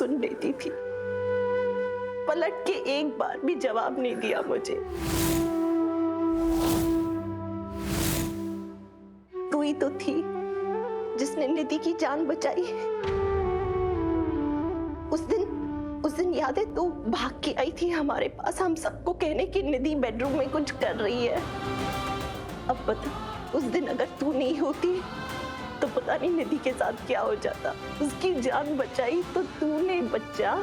सुन लेती थी, पलट के एक बार भी जवाब नहीं दिया मुझे। तू ही तो थी जिसने निधि की जान बचाई। उस दिन याद है तू भाग के आई थी हमारे पास हम सबको कहने की निधि बेडरूम में कुछ कर रही है। अब बता, उस दिन अगर तू नहीं होती तो पता नहीं निधि के साथ क्या हो जाता। उसकी जान बचाई तो तूने बच्चा।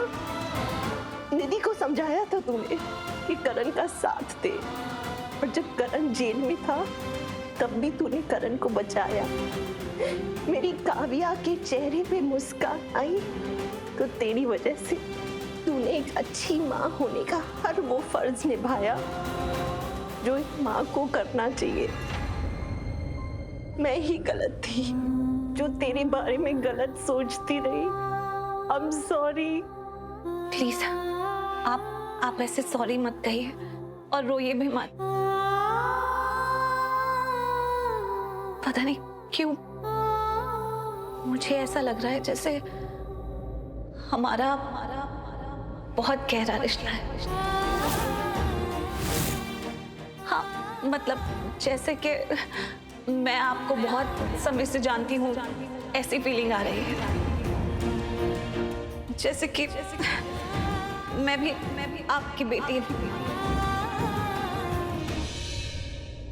निधि को समझाया था तूने कि करण का साथ दे, और जब करण जेल में था तब भी तूने करण को बचाया। मेरी काव्या के चेहरे पे मुस्कान आई तो तेरी वजह से तूने एक अच्छी माँ होने का हर वो फर्ज निभाया जो एक माँ को करना चाहिए। मैं ही गलत थी जो तेरे बारे में गलत सोचती रही। I am sorry. प्लीज आप ऐसे सॉरी मत कहिए और रोइए भी मत। पता नहीं क्यों मुझे ऐसा लग रहा है जैसे हमारा बहुत गहरा रिश्ता है। हाँ, मतलब जैसे कि मैं आपको बहुत समय से जानती हूँ, ऐसी फीलिंग आ रही है। जैसे कि मैं भी आपकी बेटी हूँ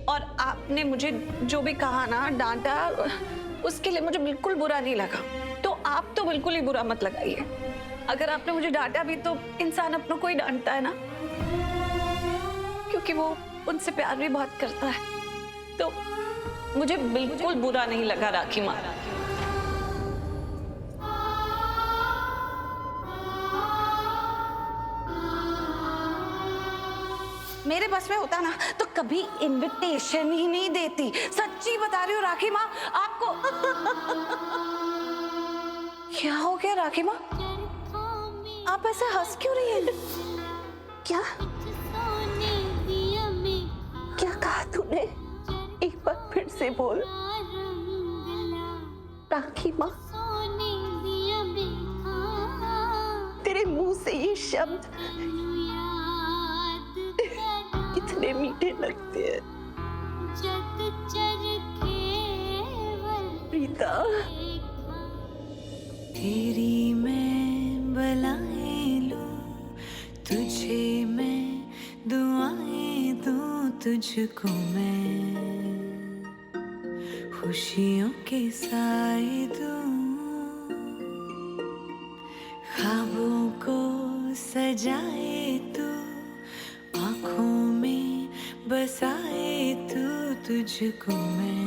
और आपने मुझे जो भी कहा ना, डांटा, उसके लिए मुझे बिल्कुल बुरा नहीं लगा। तो आप तो बिल्कुल ही बुरा मत लगाइए। अगर आपने मुझे डांटा भी तो इंसान अपनों को ही डांटता है ना, क्योंकि वो उनसे प्यार भी बहुत करता है। तो मुझे बिल्कुल बुरा नहीं लगा राखी माँ। मेरे बस में होता ना तो कभी इनविटेशन ही नहीं देती। सच्ची बता रही हूँ राखी माँ आपको। क्या हो गया राखी माँ, आप ऐसे हंस क्यों रही हैं? क्या कहा तूने? एक बार फिर से बोल। राखी माँ, तेरे मुंह से ये शब्द कितने मीठे लगते हैं प्रीता। तेरी मैं बलाएं लूं, तुझे मैं दुआएं दूं, तुझको मैं खुशियों के साए दूं, ख्वाबों को सजाए तू, आँखों में बसाए तू, तुझको मैं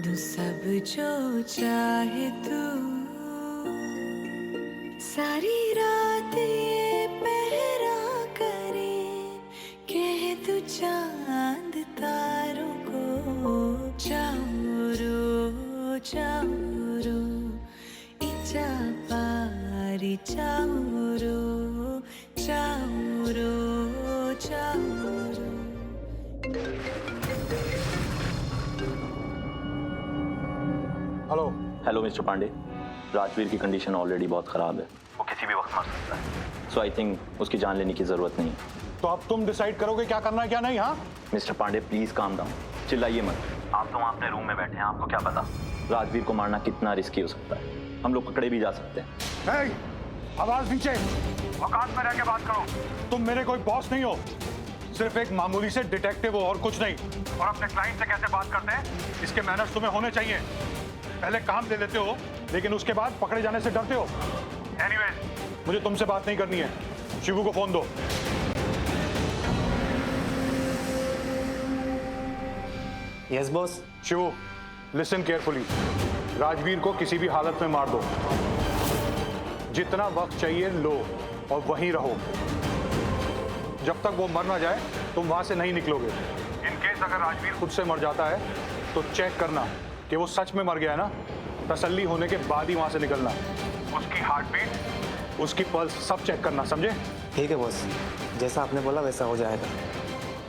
दूं सब जो चाहे तू। सारी रात ये पहरा करे, कह तू चांद तारों को, चाओ चाओ इचा पारी चाओ चाओ चाओ। हेलो मिस्टर पांडे, राजवीर की कंडीशन ऑलरेडी बहुत ख़राब है, वो किसी भी वक्त मर सकता है। सो आई थिंक उसकी जान लेने की ज़रूरत नहीं। तो अब तुम डिसाइड करोगे क्या करना है क्या नहीं? हाँ mister Pandey please calm down, चिल्लाइए मत। आप तो वहाँ अपने रूम में बैठे हैं, आपको क्या पता राजवीर को मारना कितना रिस्की हो सकता है। हम लोग पकड़े भी जा सकते हैं। आवाज़ नीचे, औकात में रह के बात करो। तुम मेरे कोई बॉस नहीं हो, सिर्फ एक मामूली से डिटेक्टिव हो और कुछ नहीं। और अपने क्लाइंट से कैसे बात करते हैं इसके मैनर्स तुम्हें होने चाहिए। पहले काम दे देते हो लेकिन उसके बाद पकड़े जाने से डरते हो। एनीवेज, मुझे तुमसे बात नहीं करनी है। शिवू को फोन दो। Yes boss. Shivu, listen carefully. Rajveer को किसी भी हालत में मार दो। जितना वक्त चाहिए लो और वहीं रहो। जब तक वो मर ना जाए तुम वहां से नहीं निकलोगे। इन केस अगर राजवीर खुद से मर जाता है तो चेक करना कि वो सच में मर गया है ना। तसल्ली होने के बाद ही वहां से निकलना। उसकी हार्ट बीट, उसकी पल्स सब चेक करना, समझे? ठीक है बॉस, जैसा आपने बोला वैसा हो जाएगा।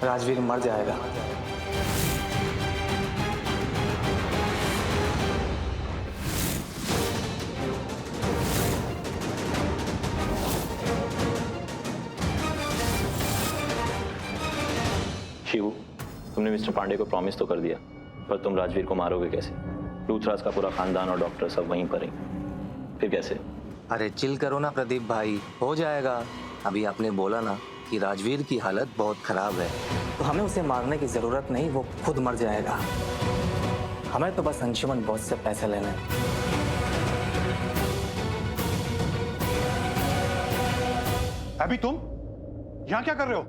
राजवीर मर जाएगा। शिवू, तुमने मिस्टर पांडे को प्रॉमिस तो कर दिया, पर तुम राजवीर को मारोगे कैसे? लूथरास का पूरा खानदान और डॉक्टर सब वहीं पर ही, फिर कैसे? अरे चिल करो ना प्रदीप भाई, हो जाएगा। अभी आपने बोला ना कि राजवीर की हालत बहुत खराब है, तो हमें उसे मारने की जरूरत नहीं, वो खुद मर जाएगा। हमें तो बस अंशुमन बॉस से पैसे लेने हैं। अभी तुम यहाँ क्या कर रहे हो?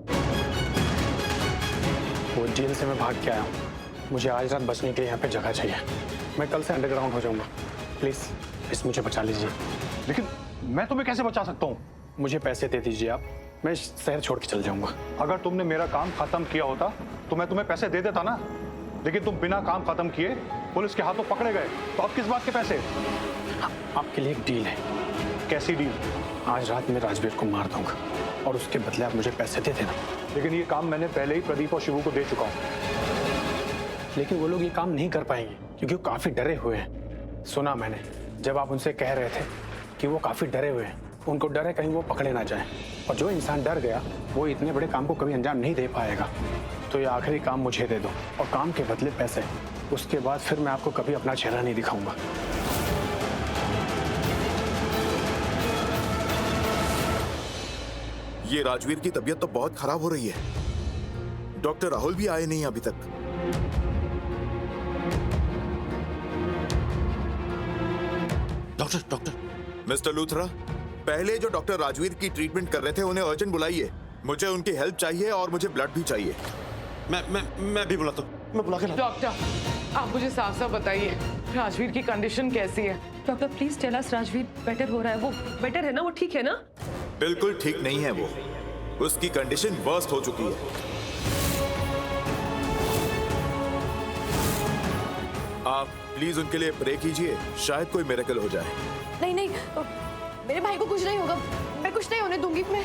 वो जेल से मैं भाग के आया हूँ, मुझे आज रात बचने के लिए यहाँ पे जगह चाहिए। मैं कल से अंडरग्राउंड हो जाऊंगा, प्लीज इस मुझे बचा लीजिए। लेकिन मैं तुम्हें कैसे बचा सकता हूँ? मुझे पैसे दे दीजिए आप, मैं शहर छोड़ के चल जाऊंगा। अगर तुमने मेरा काम खत्म किया होता तो मैं तुम्हें पैसे दे देता ना, लेकिन तुम बिना काम खत्म किए पुलिस के हाथों पकड़े गए, तो अब किस बात के पैसे? आपके लिए एक डील है। कैसी डील? आज रात मैं राजवीर को मार दूंगा और उसके बदले आप मुझे पैसे दे देना। लेकिन ये काम मैंने पहले ही प्रदीप और शिवू को दे चुका हूँ। लेकिन वो लोग ये काम नहीं कर पाएंगे क्योंकि वो काफी डरे हुए हैं। सुना मैंने जब आप उनसे कह रहे थे कि वो काफी डरे हुए हैं, उनको डर है कहीं वो पकड़े ना जाए, और जो इंसान डर गया वो इतने बड़े काम को कभी अंजाम नहीं दे पाएगा। तो ये आखिरी काम मुझे दे दो और काम के बदले पैसे, उसके बाद फिर मैं आपको कभी अपना चेहरा नहीं दिखाऊंगा। ये राजवीर की तबीयत तो बहुत खराब हो रही है। डॉक्टर राहुल भी आए नहीं अभी तक। डॉक्टर मिस्टर लूथरा, पहले जो डॉक्टर राजवीर की ट्रीटमेंट कर रहे थे उन्हें अर्जेंट बुलाइए। मुझे उनकी हेल्प चाहिए और मुझे ब्लड भी चाहिए। मैं भी बुलाता हूँ, मैं बुला के लाता हूँ। डॉक्टर, आप मुझे साफ साफ बताइए राजवीर की कंडीशन कैसी है? Doctor please tell us, Rajveer better हो रहा है? वो बेटर है ना? वो ठीक है ना? बिल्कुल ठीक नहीं है वो, उसकी कंडीशन वर्स्ट हो चुकी है। आप प्लीज उनके लिए प्रे कीजिए, शायद कोई मिरेकल हो जाए। नहीं नहीं, मेरे भाई को कुछ नहीं होगा, मैं कुछ नहीं होने दूंगी। मैं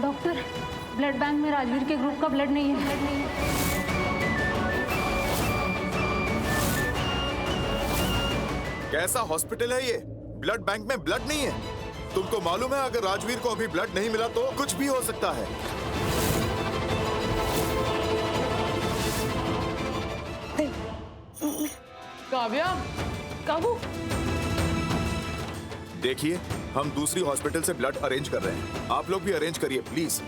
डॉक्टर, ब्लड बैंक में राजवीर के ग्रुप का ब्लड नहीं है। कैसा हॉस्पिटल है ये? ब्लड बैंक में ब्लड नहीं है? तुमको मालूम है अगर राजवीर को अभी ब्लड नहीं मिला तो कुछ भी हो सकता है। काव्या, काबू, देखिए हम दूसरी हॉस्पिटल से ब्लड अरेंज कर रहे हैं, आप लोग भी अरेंज करिए प्लीज।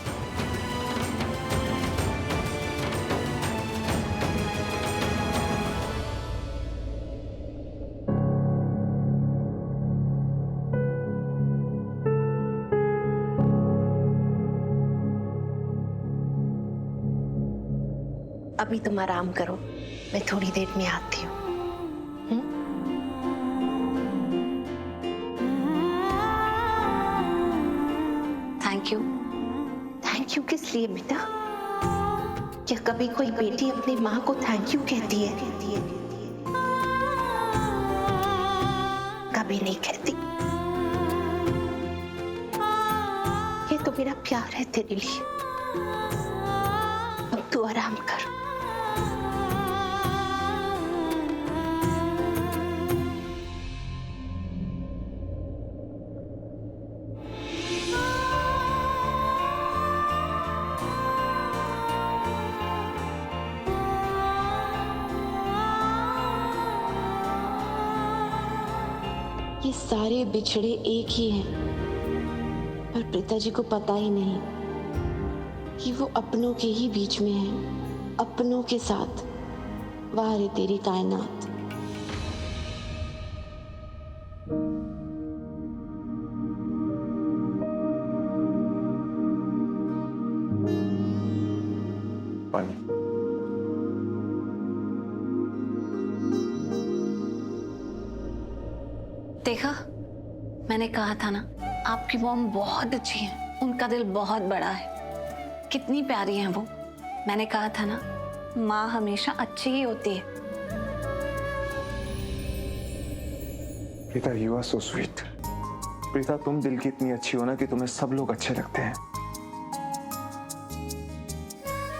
अभी तुम आराम करो, मैं थोड़ी देर में आती हूँ। थैंक यू किस लिए बेटा? क्या कभी कोई बेटी अपनी माँ को थैंक यू कहती है? कभी नहीं कहती। ये तो मेरा प्यार है तेरे लिए। अब तू आराम कर। ये सारे बिछड़े एक ही हैं, पर पिताजी को पता ही नहीं कि वो अपनों के ही बीच में है, अपनों के साथ। वाह रे तेरी कायनात। पानी। देखा, मैंने कहा था ना, आपकी मॉम बहुत अच्छी है, उनका दिल बहुत बड़ा है। कितनी प्यारी है वो। मैंने कहा था ना, माँ हमेशा अच्छी ही होती है। Preeta, you are so sweet. Preeta, तुम दिल की इतनी अच्छी हो ना कि तुम्हें सब लोग अच्छे लगते हैं।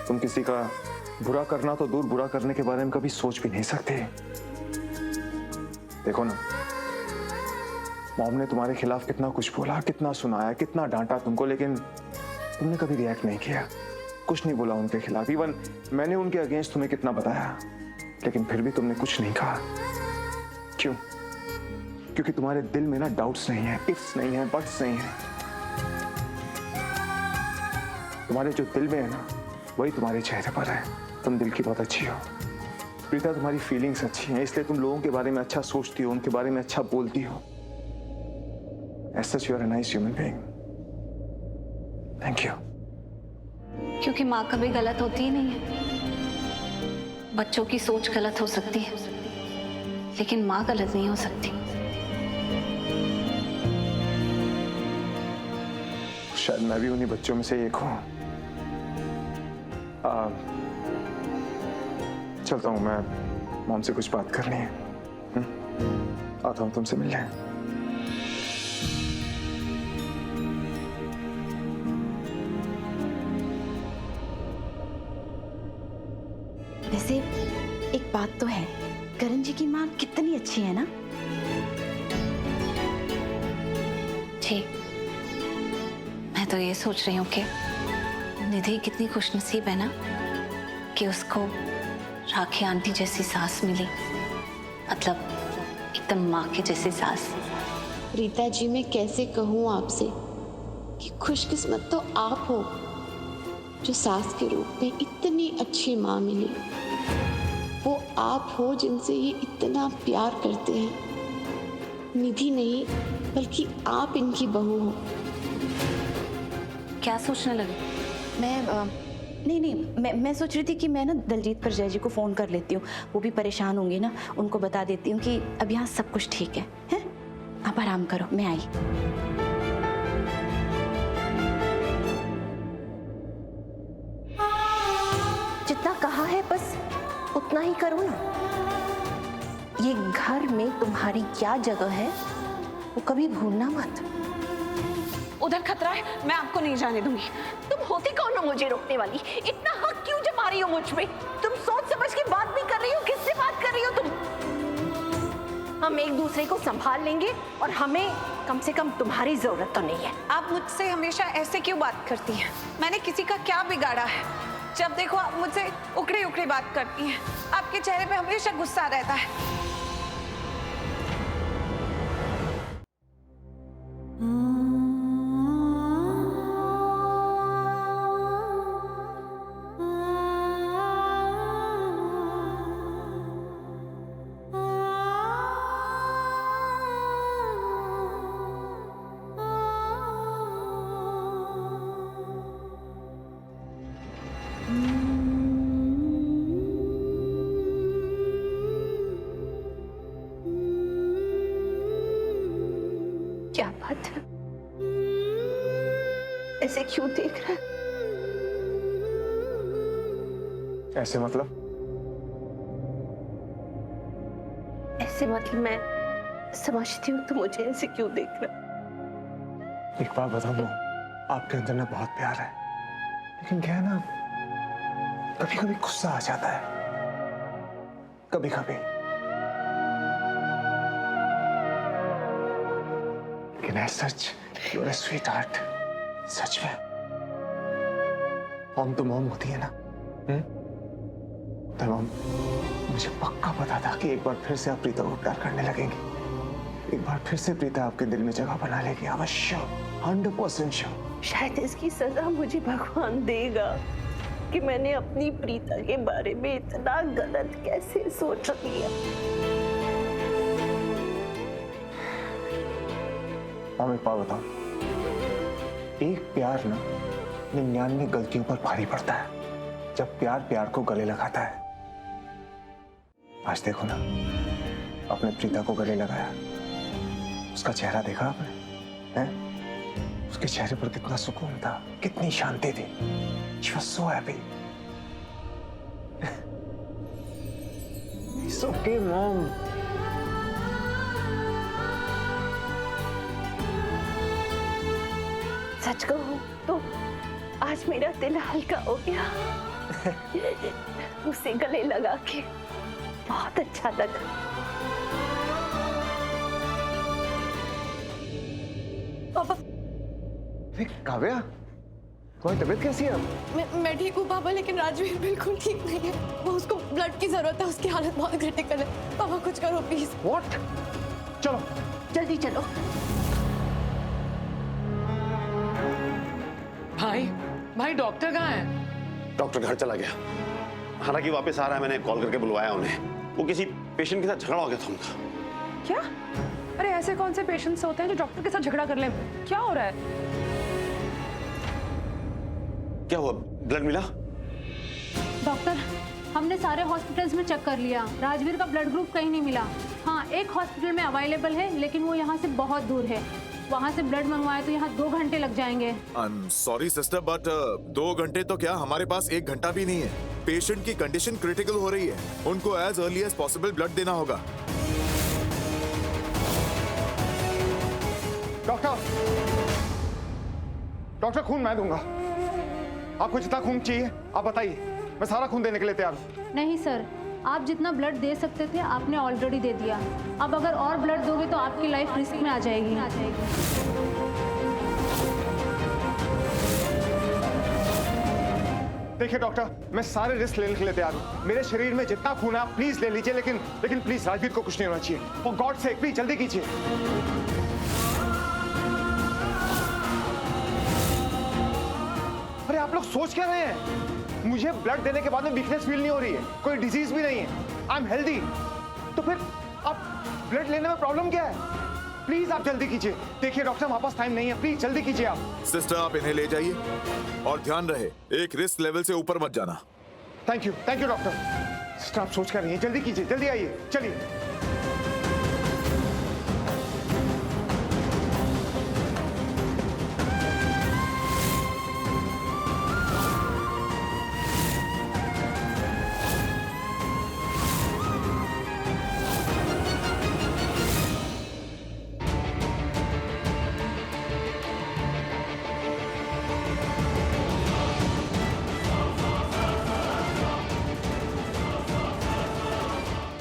तुम किसी का बुरा करना तो दूर, बुरा करने के बारे में कभी सोच भी नहीं सकते। देखो ना, मॉम ने तुम्हारे खिलाफ कितना कुछ बोला, कितना सुनाया, कितना डांटा तुमको, लेकिन तुमने कभी रिएक्ट नहीं किया। कुछ नहीं बोला उनके खिलाफ। इवन मैंने उनके अगेंस्ट तुम्हें कितना बताया, लेकिन फिर भी तुमने कुछ नहीं कहा। क्यों? क्योंकि तुम्हारे दिल में ना डाउट्स नहीं है, इफ्स नहीं है, बट्स नहीं है। तुम्हारे जो दिल में है ना, वही तुम्हारे चेहरे पर है। तुम दिल की बहुत अच्छी हो प्रीता, तुम्हारी फीलिंग्स अच्छी हैं, इसलिए तुम लोगों के बारे में अच्छा सोचती हो, उनके बारे में अच्छा बोलती हो। As such, you are a nice human being. Thank you. क्योंकि माँ कभी गलत होती ही नहीं है। बच्चों की सोच गलत हो सकती है, लेकिन माँ गलत नहीं हो सकती। शायद मैं भी उन्हीं बच्चों में से एक हूँ। चलता हूँ, मैं मॉम से कुछ बात करनी है। आता हूँ तुमसे मिलने। वैसे एक बात तो है, करण जी की माँ कितनी अच्छी है ना। ठीक, मैं तो ये सोच रही हूँ कि निधि कितनी खुशनसीब है ना कि उसको राखी आंटी जैसी सास मिली, मतलब एकदम माँ की जैसी सास। प्रीता जी, मैं कैसे कहूँ आपसे कि खुशकिस्मत तो आप हो जो सास के रूप में इतनी अच्छी माँ मिली। वो आप हो जिनसे ये इतना प्यार करते हैं। निधि नहीं, बल्कि आप इनकी बहू हो। क्या सोचने लगे? मैं सोच रही थी कि मैं ना दलजीत पर जय जी को फ़ोन कर लेती हूँ। वो भी परेशान होंगे ना, उनको बता देती हूँ कि अब यहाँ सब कुछ ठीक है, हैं? आप आराम करो, मैं आई। जितना कहा है बस उतना ही करो ना। ये घर में तुम्हारी क्या जगह है वो कभी भूलना मत। उधर खतरा है, मैं आपको नहीं जाने दूंगी। तुम होती कौन हो मुझे रोकने वाली? इतना हक क्यों जमा रही हो मुझ पे? तुम सोच समझ के बात नहीं कर रही हो। किससे बात कर रही हो तुम? हम एक दूसरे को संभाल लेंगे और हमें कम से कम तुम्हारी जरूरत तो नहीं है। आप मुझसे हमेशा ऐसे क्यों बात करती हैं? मैंने किसी का क्या बिगाड़ा है? जब देखो आप मुझसे उकड़ी उकड़ी बात करती हैं। आपके चेहरे पे हमेशा गुस्सा रहता है। क्या बात है? ऐसे क्यों देख रहा है? ऐसे मतलब? ऐसे मतलब मैं समझती हूँ तो मुझे ऐसे क्यों देख रहा? एक बात बताऊं, आपके अंदर ना बहुत प्यार है, लेकिन क्या है ना, कभी कभी गुस्सा आ जाता है, कभी कभी। लेकिन as such, you are a sweetheart, सच में। मॉम तो मॉम होती है ना, तो मॉम, मुझे पक्का पता था कि एक बार फिर से आप प्रीता को प्यार करने लगेंगी। एक बार फिर से प्रीता आपके दिल में जगह बना लेगी। अवश्य, 100% श्योर। शायद इसकी सजा मुझे भगवान देगा कि मैंने अपनी प्रीता के बारे में इतना गलत कैसे सोच लिया। मॉम, एक बात बताओ, एक प्यार ना 99 गलतियों पर भारी पड़ता है जब प्यार प्यार को गले लगाता है। आज देखो ना, अपने प्रीता को गले लगाया, उसका चेहरा देखा आपने? हैं? उसके चेहरे पर कितना सुकून था, कितनी शांति थी। She was so happy. It's okay, Mom. सच कहूं तो आज मेरा दिल हल्का हो गया। उसे गले लगा के बहुत अच्छा लगा। काव्या, तुम्हारी तबीयत कैसी है अब? मैं ठीक हूँ पापा, लेकिन राजवीर बिल्कुल ठीक नहीं है। वो उसको ब्लड की जरूरत है, उसकी हालत बहुत क्रिटिकल है। पापा कुछ करो प्लीज। What? चलो जल्दी चलो। भाई डॉक्टर कहाँ है? डॉक्टर घर चला गया। हालांकि वापस आ रहा है, मैंने कॉल करके बुलवाया उन्हें। वो किसी पेशेंट के साथ झगड़ा हो गया था उनका। क्या? अरे ऐसे कौन से पेशेंट्स होते हैं जो डॉक्टर के साथ झगड़ा कर ले? क्या हो रहा है? क्या हुआ? ब्लड मिला? डॉक्टर, हमने सारे हॉस्पिटल्स में चेक कर लिया, राजवीर का ब्लड ग्रुप कहीं नहीं मिला। हाँ, एक हॉस्पिटल में अवेलेबल है, लेकिन वो यहाँ से बहुत दूर है। वहाँ से ब्लड मंगवाए तो यहाँ 2 घंटे लग जाएंगे। सॉरी सिस्टर, बट 2 घंटे तो क्या, हमारे पास 1 घंटा भी नहीं है। पेशेंट की कंडीशन क्रिटिकल हो रही है, उनको as early as possible blood देना होगा। डॉक्टर, खून मैं दूंगा। आपको जितना खून चाहिए आप बताइए, मैं सारा खून देने के लिए तैयार हूँ। नहीं सर, आप जितना ब्लड दे सकते थे आपने ऑलरेडी दे दिया। अब अगर और ब्लड दोगे तो आपकी लाइफ रिस्क में आ जाएगी। देखिए डॉक्टर, मैं सारे रिस्क लेने के लिए तैयार हूँ। मेरे शरीर में जितना खून है आप प्लीज ले लीजिए, लेकिन प्लीज राजवीर को कुछ नहीं होना चाहिए। फॉर गॉड सेक प्लीज जल्दी कीजिए। अरे आप लोग सोच क्या रहे हैं? मुझे ब्लड देने के बाद में वीकनेस फील नहीं हो रही है, कोई डिजीज भी नहीं है, आई एम हेल्दी। तो फिर आप ब्लड लेने में प्रॉब्लम क्या है? प्लीज आप जल्दी कीजिए। देखिए डॉक्टर, हमारे पास टाइम नहीं है, प्लीज जल्दी कीजिए आप। सिस्टर, आप इन्हें ले जाइए और ध्यान रहे एक रिस्क लेवल से ऊपर मत जाना। Thank you doctor. सिस्टर आप सोच कर रही हैं, जल्दी कीजिए, जल्दी आइए, चलिए।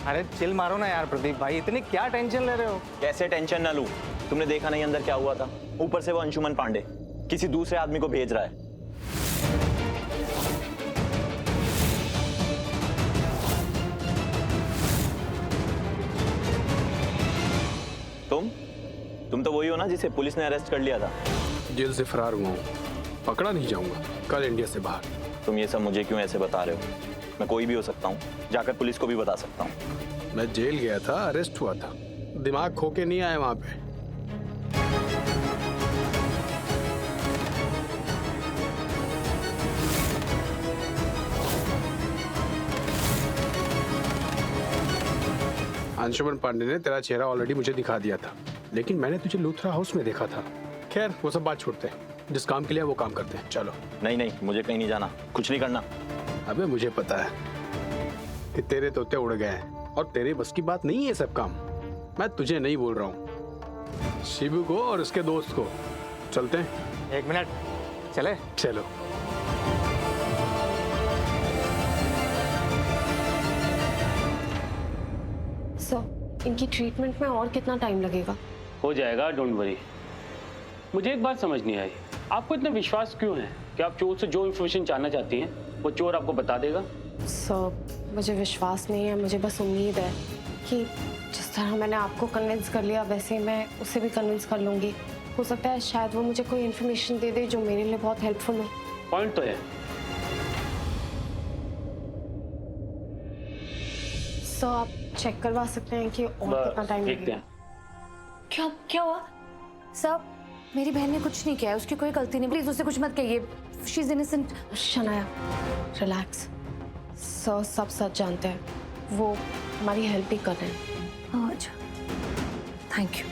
अरे चिल मारो ना यार प्रदीप भाई, इतनी क्या टेंशन ले रहे हो? कैसे टेंशन ना लूं? तुमने देखा नहीं अंदर क्या हुआ था? ऊपर से वो अंशुमन पांडे किसी दूसरे आदमी को भेज रहा है। तुम तो वही हो ना जिसे पुलिस ने अरेस्ट कर लिया था? जेल से फरार हुआ हूँ, पकड़ा नहीं जाऊंगा कल इंडिया से बाहर। तुम ये सब मुझे क्यों ऐसे बता रहे हो? मैं कोई भी हो सकता हूँ, जाकर पुलिस को भी बता सकता हूँ। मैं जेल गया था, अरेस्ट हुआ था, दिमाग खो के नहीं आया वहां पे। अंशुमन पांडे ने तेरा चेहरा ऑलरेडी मुझे दिखा दिया था, लेकिन मैंने तुझे लूथरा हाउस में देखा था। खैर वो सब बात छोड़ते हैं, जिस काम के लिए वो काम करते हैं। चलो। नहीं, मुझे कहीं नहीं जाना, कुछ नहीं करना। अबे मुझे पता है कि तेरे तोते उड़ गए हैं और तेरे बस की बात नहीं है सब काम। मैं तुझे नहीं बोल रहा हूँ, शिबू को और उसके दोस्त को। चलते हैं। 1 मिनट, चले? चलो। सर, इनकी ट्रीटमेंट में और कितना टाइम लगेगा? हो जाएगा, डोंट वरी। मुझे एक बात समझ नहीं आई, आपको इतना विश्वास क्यों है कि आप चोर से जो इन्फॉर्मेशन जानना चाहती हैं वो चोर आपको बता देगा? सर, मुझे विश्वास नहीं है, मुझे बस उम्मीद है कि जिस तरह मैंने आपको कन्विंस कर लिया वैसे मैं उसे भी कन्विंस कर लूंगी। हो सकता है शायद वो मुझे कोई इन्फॉर्मेशन दे दे जो मेरे लिए बहुत हेल्पफुल हो। पॉइंट तो है। सर, आप चेक करवा सकते हैं कि और कितना टाइम लगेगा? क्या हुआ? सर, मेरी बहन ने कुछ नहीं किया है, उसकी कोई गलती नहीं, प्लीज उसे कुछ मत कहिए, she is innocent. Shanaya, relax. Sir सब सच जानते हैं, वो हमारी हेल्प भी कर रहे हैं। अच्छा, थैंक यू।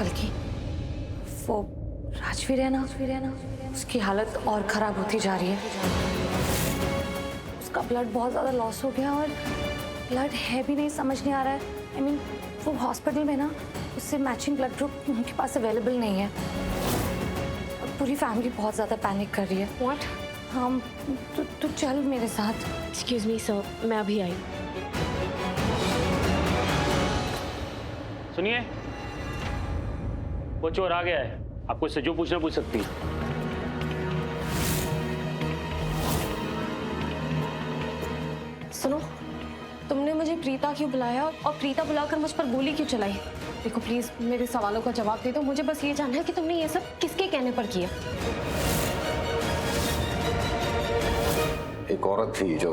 बल्कि वो राजवीर है ना, उसकी हालत और खराब होती जा रही है। उसका ब्लड बहुत ज्यादा लॉस हो गया और ब्लड है भी नहीं, समझ नहीं आ रहा है। I mean, वो हॉस्पिटल में ना उससे मैचिंग ब्लड ग्रुप उनके पास अवेलेबल नहीं है। पूरी फैमिली बहुत ज्यादा पैनिक कर रही है। What? हम तू चल मेरे साथ। Excuse me sir, मैं अभी आई। सुनिए, वो चोर आ गया है, आपको इससे जो पूछना पूछ सकती हैं। सुनो, तुमने मुझे प्रीता क्यों बुलाया और प्रीता बुलाकर मुझ पर गोली क्यों चलाई? देखो प्लीज मेरे सवालों का जवाब दे दो। मुझे बस ये जानना है कि तुमने ये सब किसके कहने पर किया? एक औरत थी जो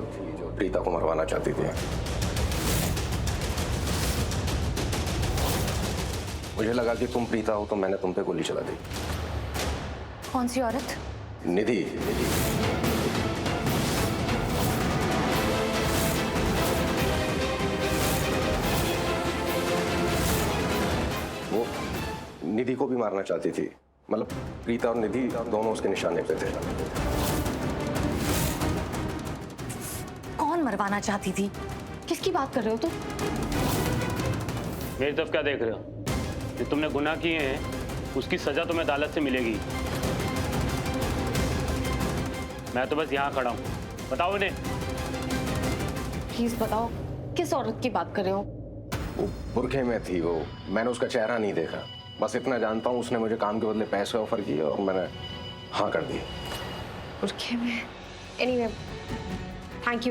प्रीता को मरवाना चाहती थी। मुझे लगा कि तुम प्रीता हो तो मैंने तुम पे गोली चला दी। कौन सी औरत? निधि। वो निधि को भी मारना चाहती थी। मतलब प्रीता और निधि दोनों उसके निशाने पे थे। कौन मरवाना चाहती थी? किसकी बात कर रहे हो तुम? मेरी तरफ क्या देख रहे हो? जो तुमने गुनाह किए हैं उसकी सजा तुम्हें अदालत से मिलेगी। मैं तो बस यहाँ खड़ा हूँ, बताओ इन्हें। प्लीज बताओ किस औरत की बात कर रहे हो? वो बुरखे में थी वो, मैंने उसका चेहरा नहीं देखा। बस इतना जानता हूँ उसने मुझे काम के बदले पैसे ऑफर किए और मैंने हाँ कर दी। बुरखे में? Anyway, thank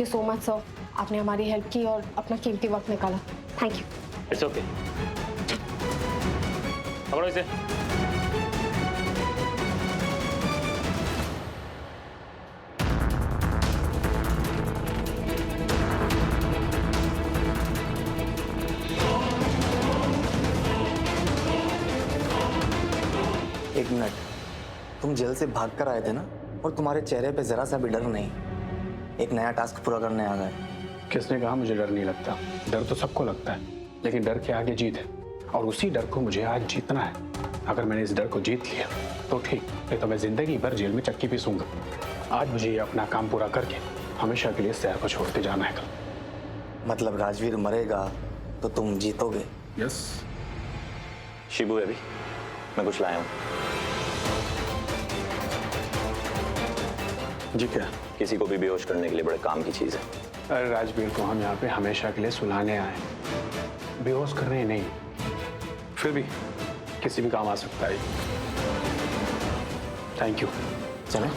you so much sir. आपने हमारी हेल्प की और अपना कीमती वक्त निकाला। Thank you. It's okay. पकड़ो इसे। एक मिनट, तुम जेल से भाग कर आए थे ना, और तुम्हारे चेहरे पे जरा सा भी डर नहीं। एक नया टास्क पूरा करने आ गए। किसने कहा मुझे डर नहीं लगता? डर तो सबको लगता है, लेकिन डर के आगे जीत है, और उसी डर को मुझे आज जीतना है। अगर मैंने इस डर को जीत लिया तो ठीक, नहीं तो मैं जिंदगी भर जेल में चक्की पीसूंगा। आज मुझे ये अपना काम पूरा करके हमेशा के लिए इस शहर को छोड़ के जाना है। मतलब राजवीर मरेगा तो तुम जीतोगे? यस। शिबू बेबी, मैं कुछ लाया हूँ। जी क्या? किसी को भी बेहोश करने के लिए बड़े काम की चीज है। अरे राजवीर को हम यहाँ पे हमेशा के लिए सुलाने आए, बेहोश करने नहीं। फिर भी किसी भी काम आ सकता है। Thank you. चलें?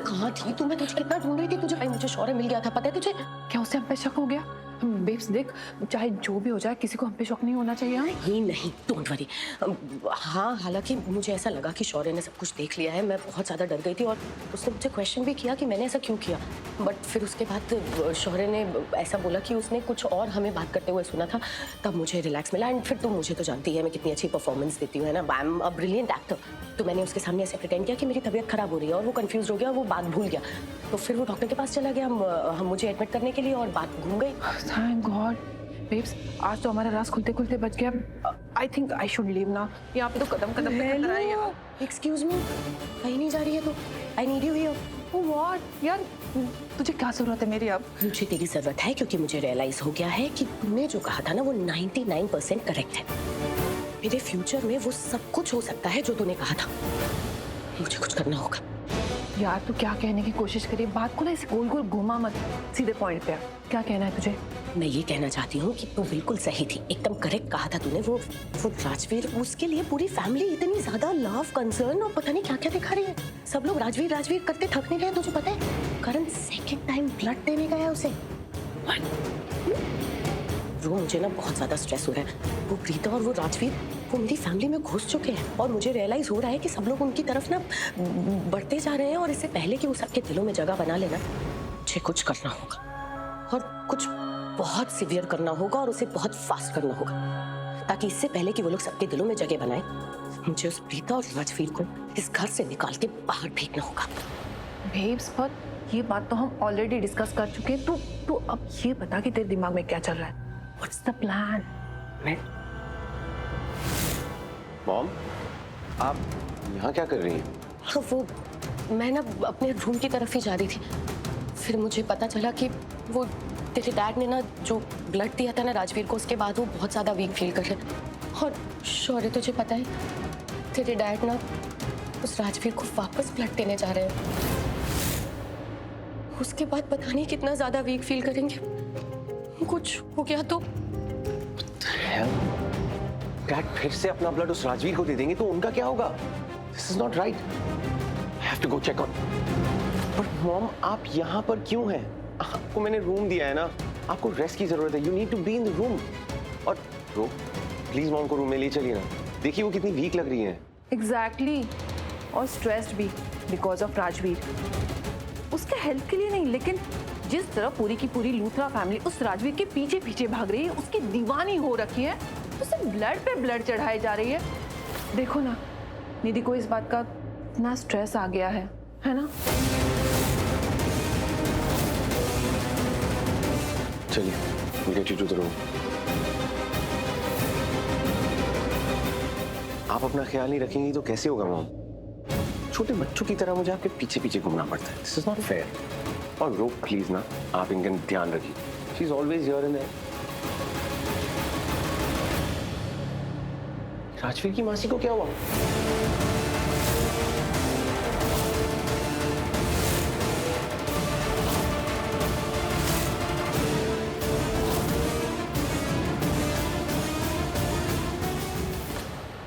कहाँ थी तू? मैं तुझे कितना ढूंढ रही थी तुझे। भाई मुझे शौर्य मिल गया था, पता है तुझे? क्या उससे हम पे शक हो गया? बेब्स देख, चाहे जो भी हो जाए किसी को हम पे शक नहीं होना चाहिए। हाँ? नहीं, डोंट वरी। हाँ, हालांकि मुझे ऐसा लगा कि शौर्य ने सब कुछ देख लिया है। मैं बहुत ज़्यादा डर गई थी और उसने मुझे क्वेश्चन भी किया कि मैंने ऐसा क्यों किया। बट फिर उसके बाद शौर्य ने ऐसा बोला कि उसने कुछ और हमें बात करते हुए सुना था, तब मुझे रिलैक्स मिला। एंड फिर तुम मुझे तो जानती है मैं कितनी अच्छी परफॉर्मेंस देती हूँ, है ना? I am a brilliant actor. तो मैंने उसके सामने ऐसे प्रिटेंड किया कि मेरी तबीयत खराब हो रही है और वो कंफ्यूज हो गया और वो बात भूल गया। तो फिर वो डॉक्टर के पास चला गया हम मुझे एडमिट करने के लिए और बात घूम गई। Thank God. बेब्स, आज तो हमारा राज खुलते खुलते बच गया। I think I should leave now. यहाँ पे तो कदम कदम पे खतरा है यार। एक्सक्यूज मी, कहीं नहीं जा रही है तो? I need you here. Oh what यार, तुझे क्या जरूरत है मेरी अब? मुझे तेरी जरूरत है क्योंकि मुझे रियलाइज हो गया है कि तुमने जो कहा था ना वो 99% करेक्ट है। मेरे फ्यूचर में वो सब कुछ हो सकता है जो तूने कहा था। मुझे कुछ करना होगा। यार तू क्या कहने की कोशिश करी? बात को ना ऐसे गोल गोल घुमा मत, सीधे पॉइंट पे आ। क्या कहना है तुझे? मैं ये कहना चाहती हूँ कि तू बिल्कुल सही थी, एकदम करेक्ट कहा था तूने। वो राजवीर, उसके लिए पूरी फैमिली इतनी ज्यादा लव, कंसर्न और पता नहीं क्या क्या दिखा रही है। सब लोग राजवीर राजवीर करते थक नहीं गए, तुझे पता है? करण सेकंड टाइम ब्लड देने गया उसे। वो मुझे ना बहुत ज्यादा स्ट्रेस हो रहा है। वो प्रीता और वो राजवीर वो मेरी फैमिली में घुस चुके हैं और मुझे रियलाइज हो रहा है कि सब लोग उनकी तरफ ना बढ़ते जा रहे हैं। और इससे पहले कि वो सबके दिलों में जगह बना लेना, मुझे कुछ करना होगा और कुछ बहुत सीवियर करना होगा और उसे बहुत फास्ट करना होगा, ताकि इससे पहले कि वो लोग सबके दिलों में जगह बनाए, मुझे उस प्रीता और राजवीर को इस घर से निकाल के बाहर फेंकना होगा। बेब्स, पर ये बात तो हम ऑलरेडी डिस्कस कर चुके हैं। तू अब ये बता कि तेरे दिमाग में क्या चल रहा है? What's the plan? मॉम, आप यहाँ क्या कर रही हैं? हाँ, वो मैं ना अपने रूम की तरफ ही जा रही थी। फिर मुझे पता चला कि वो तेरे डैड ने ना जो ब्लड दिया था ना राजवीर को, उसके बाद वो बहुत ज़्यादा वीक फील कर रहे। और शौर्य, तुझे पता है तेरे डैड ना उस राजवीर को वापस ब्लड देने जा रहे हैं। उसके बाद पता नहीं कितना ज्यादा वीक फील करेंगे। कुछ हो गया तो डैड फिर से अपना ब्लड उस राजवीर को दे देंगे तो उनका क्या होगा? This is not right. I have to go check on. But mom, आप यहाँ पर क्यों हैं? आपको मैंने रूम दिया है ना, आपको रेस्ट की जरूरत है। You need to be in the room. और रो प्लीज मॉम को रूम में ले चलिए ना, देखिए वो कितनी वीक लग रही है। एग्जैक्टली और स्ट्रेस्ड भी बिकॉज ऑफ राजवीर। उसके हेल्प के लिए नहीं, लेकिन जिस तरह पूरी की पूरी लूथरा फैमिली उस राजवीर के पीछे पीछे भाग रही है, उसकी दीवानी हो रखी है, उसे ब्लड पे ब्लड चढ़ाई जा रही है। देखो ना, निधि को इस बात का इतना स्ट्रेस आ गया है ना? चलिए, we'll get you to the room. आप अपना ख्याल नहीं रखेंगी तो कैसे होगा मॉम? छोटे बच्चों की तरह मुझे आपके पीछे पीछे घूमना पड़ता है। This is not fair. और रो प्लीज ना, आप इनका ध्यान रखिए। She is always here and there. Rajveer की मासी को क्या हुआ?